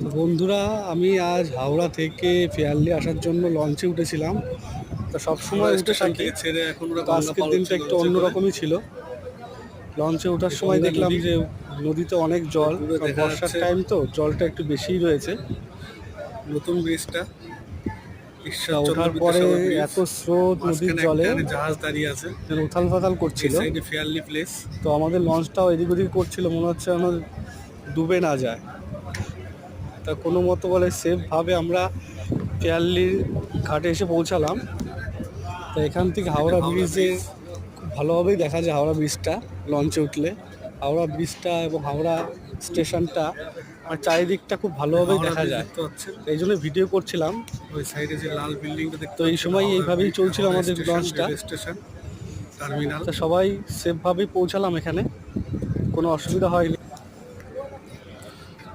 তো বন্ধুরা, আমি আজ হাওড়া থেকে ফেয়ারলি আসার জন্য লঞ্চে উঠেছিলাম। তো সবসময় উঠে স্টেশন থাকি, থেকে ছেড়ে এখন ওরা তো গঙ্গা আজকের পার দিনটা হচ্ছে একটু লঞ্চে করে। অন্যরকমই ছিল। লঞ্চে ওঠার এই সময় গঙ্গা দেখলাম নদী যে নদীতে অনেক ওই জল, দূরে কারণ দেখা বর্ষার যাচ্ছে টাইম তো জলটা একটু বেশিই রয়েছে। নতুন ব্রিজটা, তা ঈশ্বরচন্দ্র ওঠার পরে বিদ্যাসাগর ব্রিজ। এত স্রোত নদীর মাঝখানে জলে একটা জাহাজ দাঁড়িয়ে আছে, যেন উথাল পাতাল এই করছিল। সাইডে ফেয়ারলি প্লেস। তো আমাদের লঞ্চটাও এদিক ওদিক করছিল, মনে হচ্ছে যেন ডুবে না যায়। তা কোনো মতো বলে সেফভাবে আমরা ফেয়ারলির ঘাটে এসে পৌঁছালাম। তো এখান থেকে এটা হাওড়া হাওড়া ব্রিজে ব্রিজ। খুব ভালোভাবেই দেখা যায় হাওড়া ব্রিজটা লঞ্চে উঠলে। হাওড়া ব্রিজটা এবং হাওড়া স্টেশনটা মানে চারিদিকটা খুব ভালোভাবেই হাওড়া দেখা ব্রিজ যায়। দেখতে পাচ্ছেন, এই জন্য ভিডিও করছিলাম। ওই সাইডে যে লাল বিল্ডিংটা দেখতে তো এই পাচ্ছেন, সময় হাওড়া এইভাবেই ব্রিজ, চলছিল হাওড়া আমাদের স্টেশন, লঞ্চটা। Rail station, terminal. তো সবাই সেফভাবেই পৌঁছালাম এখানে, কোনো অসুবিধা হয়নি।